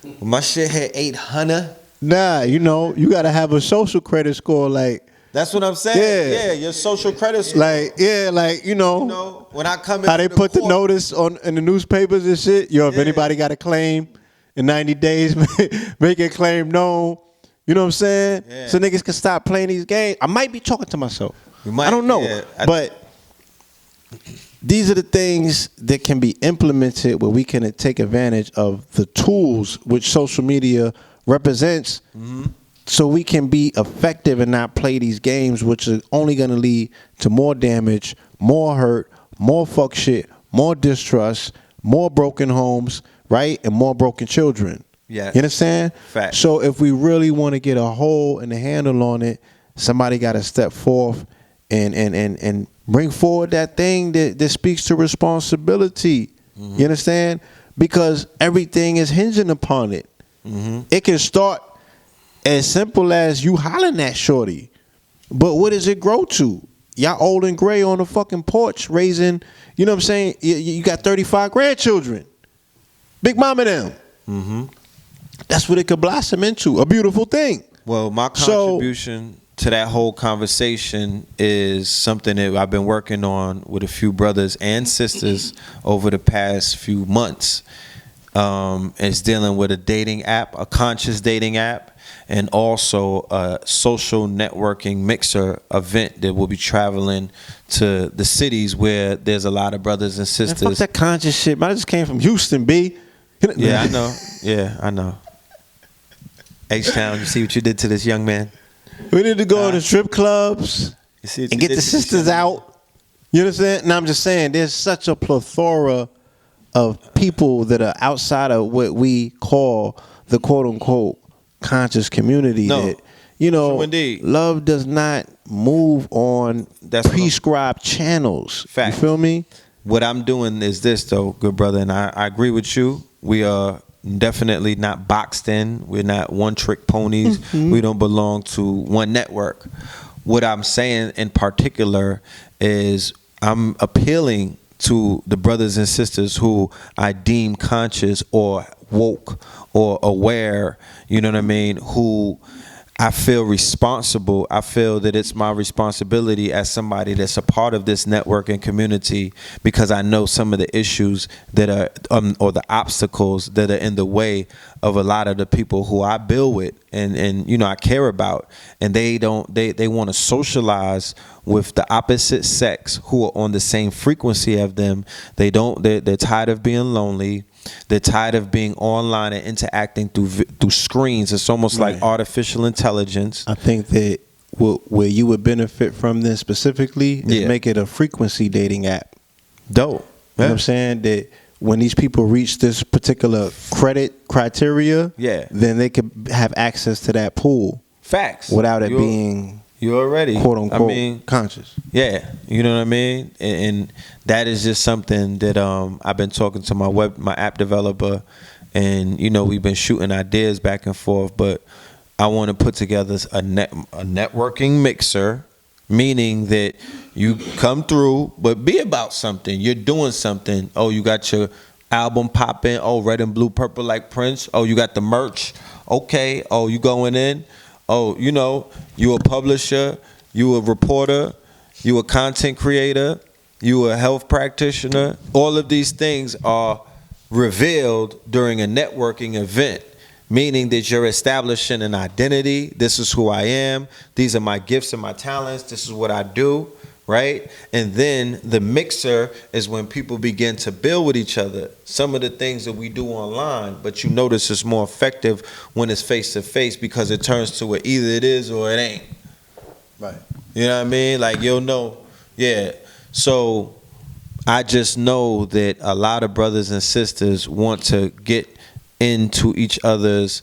When my shit hit 800. nah, you know, you gotta have a social credit score, like That's what I'm saying. Yeah, your social credit score. like You know, when I come in, how they put the notice in the newspapers and shit. Yo, if anybody got a claim in 90 days, make a claim known. You know what I'm saying? Yeah. So niggas can stop playing these games. I might be talking to myself. might, I don't know. yeah. But these are the things that can be implemented where we can take advantage of the tools which social media represents, so we can be effective and not play these games which are only going to lead to more damage, more hurt, more fuck shit, more distrust, more broken homes, right? And more broken children. Yeah. You understand? Fact. So if we really want to get a hold and a handle on it, somebody got to step forth and bring forward that thing that speaks to responsibility. You understand? Because everything is hinging upon it. It can start as simple as you hollering at shorty, but what does it grow to? Y'all old and gray on the fucking porch raising, you know what I'm saying? You got 35 grandchildren. Big mama them. That's what it could blossom into, a beautiful thing. Well, my contribution to that whole conversation is something that I've been working on with a few brothers and sisters over the past few months. It's dealing with a dating app, a conscious dating app, and also a social networking mixer event that will be traveling to the cities where there's a lot of brothers and Man, sisters. fuck that conscious shit, man. I just came from Houston, B. Yeah, I know. Yeah, I know. H-Town, you see what you did to this young man? We need to go to strip clubs You see what and you get did the to this sisters young man? out. You understand? No, I'm just saying, there's such a plethora of people that are outside of what we call the quote-unquote conscious community No. that, you know, True indeed. love does not move on That's what I'm- prescribed channels. Fact. You feel me? What I'm doing is this, though, good brother, and I agree with you. We are definitely not boxed in. We're not one-trick ponies. We don't belong to one network. What I'm saying in particular is I'm appealing to the brothers and sisters who I deem conscious or woke or aware, you know what I mean, who I feel responsible. I feel that it's my responsibility as somebody that's a part of this network and community, because I know some of the issues that are or the obstacles that are in the way of a lot of the people who I build with and you know I care about, and they want to socialize with the opposite sex who are on the same frequency of them. They're tired of being lonely. They're tired of being online and interacting through screens. It's almost like artificial intelligence. I think that where you would benefit from this specifically is make it a frequency dating app. Dope. You know what I'm saying? That when these people reach this particular credit criteria, then they could have access to that pool. Facts. Without it being you already quote unquote conscious. Yeah, you know what I mean? And that is just something that I've been talking to my app developer, and you know we've been shooting ideas back and forth, but I want to put together a networking mixer, meaning that you come through, but be about something. You're doing something. Oh, you got your album popping. Oh, red and blue, purple like Prince. Oh, you got the merch. Okay. Oh, you going in. Oh, you know, you a publisher, you a reporter, you a content creator, you a health practitioner. All of these things are revealed during a networking event, meaning that you're establishing an identity. This is who I am. These are my gifts and my talents. This is what I do, right? And then the mixer is when people begin to build with each other. Some of the things that we do online, but you notice it's more effective when it's face-to-face, because it turns to it either it is or it ain't. Right. You know what I mean? Like, you'll know. Yeah. So I just know that a lot of brothers and sisters want to get into each other's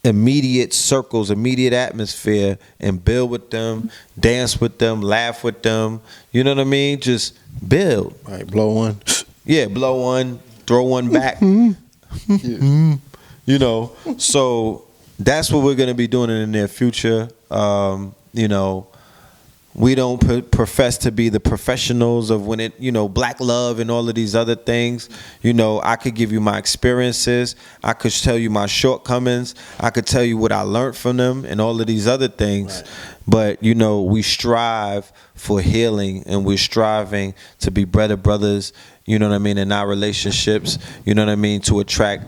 immediate circles, immediate atmosphere, and build with them, dance with them, laugh with them. You know what I mean? Just build. Right, blow one. Yeah, blow one, throw one back. You know, so that's what we're going to be doing in the near future. You know, we don't profess to be the professionals of when it, you know, black love and all of these other things. You know, I could give you my experiences. I could tell you my shortcomings. I could tell you what I learned from them and all of these other things. Right. But, you know, we strive for healing, and we're striving to be better brothers, you know what I mean, in our relationships, you know what I mean, to attract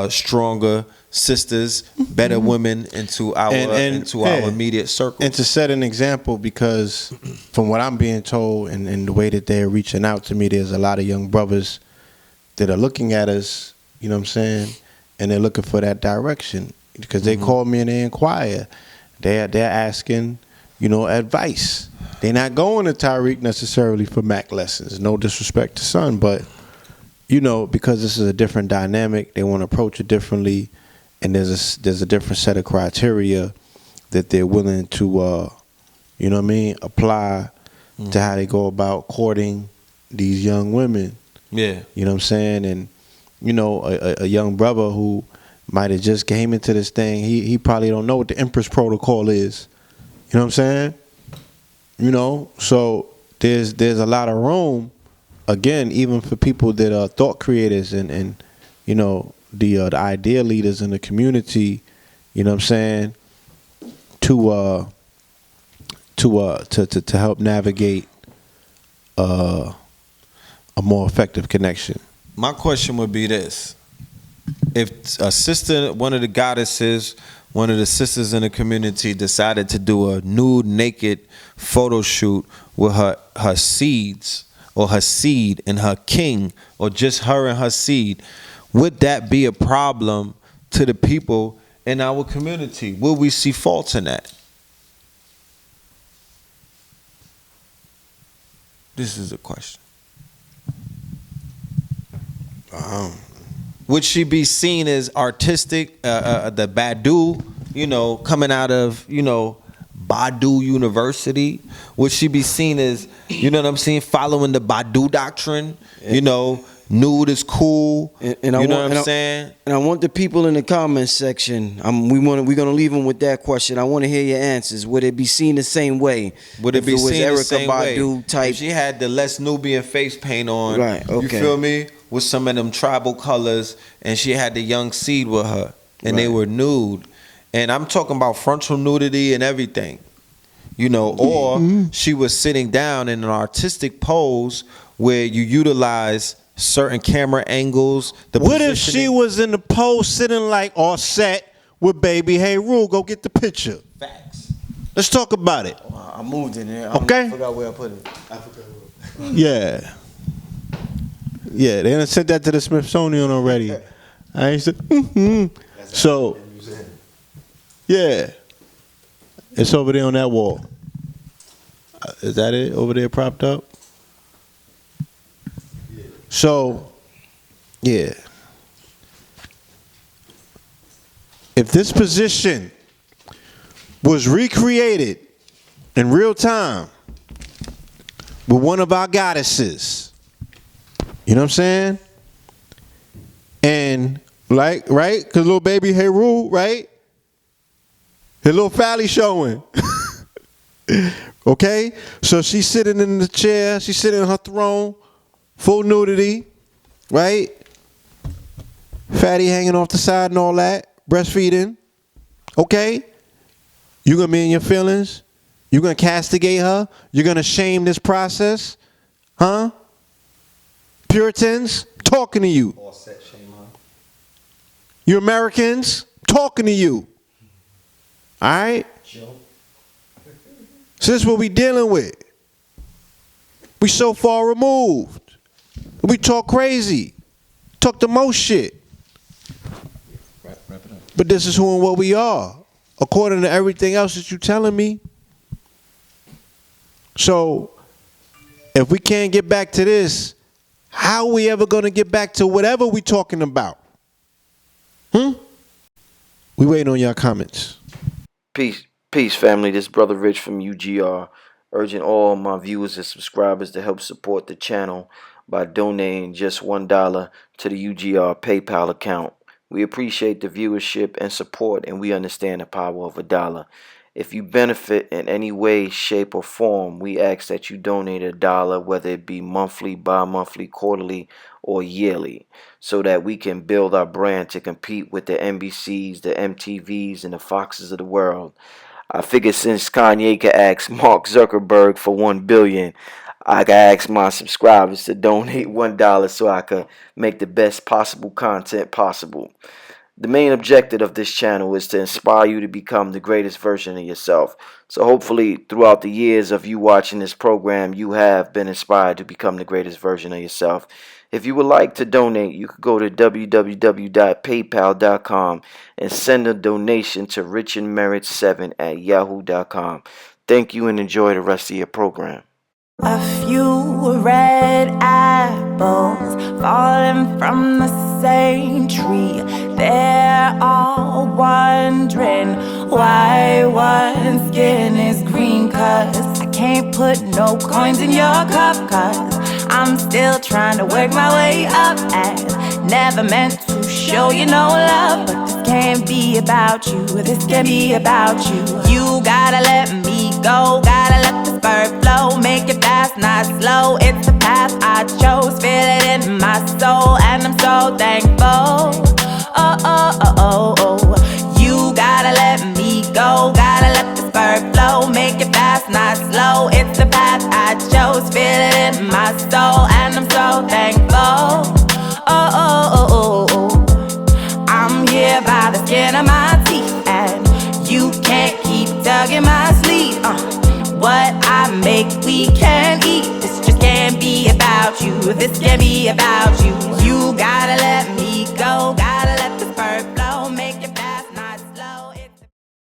stronger sisters, better women into our our immediate circle, and to set an example, because from what I'm being told and the way that they're reaching out to me, there's a lot of young brothers that are looking at us, you know what I'm saying, and they're looking for that direction, because they call me and they inquire, they're asking, you know, advice. They're not going to Tariq necessarily for Mac lessons, no disrespect to son, but you know, because this is a different dynamic, they want to approach it differently, and there's a different set of criteria that they're willing to, you know what I mean, apply to how they go about courting these young women. Yeah, you know what I'm saying, and you know, a young brother who might have just came into this thing, he probably don't know what the Empress Protocol is. You know what I'm saying? You know, so there's a lot of room. Again, even for people that are thought creators and you know, the idea leaders in the community, you know what I'm saying, to help navigate a more effective connection. My question would be this: if a sister, one of the goddesses, one of the sisters in the community decided to do a nude, naked photo shoot with her seeds, or her seed and her king, or just her and her seed, would that be a problem to the people in our community? Will we see faults in that? This is a question. Would she be seen as artistic, the Badu, you know, coming out of, you know, Badu University? Would she be seen as, you know what I'm saying, following the Badu doctrine? You know, nude is cool. And you know what I'm saying? And I want the people in the comments section. We're gonna leave them with that question. I want to hear your answers. Would it be seen the same way? Would it be seen the same Badu way? Type? If she had the less Nubian face paint on, right? Okay. You feel me? With some of them tribal colors, and she had the young seed with her, and they were nude. And I'm talking about frontal nudity and everything, you know, or she was sitting down in an artistic pose where you utilize certain camera angles. What if she was in the pose sitting like all set with baby, hey, Rue, go get the picture? Facts. Let's talk about it. I moved in there. Okay. I forgot where I put it. Yeah. Yeah, they done sent that to the Smithsonian already. I ain't said, So, yeah. It's over there on that wall. Is that it? Over there propped up? So, yeah. If this position was recreated in real time with one of our goddesses, you know what I'm saying? And like, right? Because little baby Heru, right? His little Fally showing. Okay? So she's sitting in the chair. She's sitting on her throne. Full nudity. Right? Fatty hanging off the side and all that. Breastfeeding. Okay? You going to be in your feelings? You going to castigate her? You're going to shame this process? Huh? Puritans? Talking to you. All set, shame on. You Americans? Talking to you. All right? So this is what we dealing with. We so far removed. We talk crazy. Talk the most shit. Wrap it up. But this is who and what we are, according to everything else that you're telling me. So, if we can't get back to this, how are we ever going to get back to whatever we talking about? We waiting on your comments. Peace, family. This Brother Rich from UGR, urging all my viewers and subscribers to help support the channel by donating just $1 to the UGR PayPal account. We appreciate the viewership and support, and we understand the power of $1. If you benefit in any way, shape, or form, we ask that you donate $1, whether it be monthly, bi-monthly, quarterly, or yearly, so that we can build our brand to compete with the NBCs, the MTVs, and the Foxes of the world. I figure since Kanye could ask Mark Zuckerberg for $1 billion, I could ask my subscribers to donate $1 so I could make the best possible content possible. The main objective of this channel is to inspire you to become the greatest version of yourself. So hopefully throughout the years of you watching this program, you have been inspired to become the greatest version of yourself. If you would like to donate, you could go to www.paypal.com and send a donation to richandmerit7@yahoo.com. Thank you and enjoy the rest of your program. A few red apples falling from the same tree. They're all wondering why one skin is green. 'Cause I can't put no coins in your cup. 'Cause I'm still trying to work my way up. And never meant to show you no love. But this can't be about you. This can't be about you. You gotta let me go. Gotta let this bird flow. Make it fast, not slow. It's the path I chose. Feel it in my soul, and I'm so thankful. Oh, oh, oh, oh, oh. You gotta let me go. Gotta let this bird flow. Make it fast, not slow. It's the path I chose. Feel it in my soul, and I'm so thankful. Oh, oh, oh, oh, oh. I'm here by the skin of my teeth, and you can't keep tugging my sleeve. What I make, we can eat. This just can't be about you. This can't be about you. You got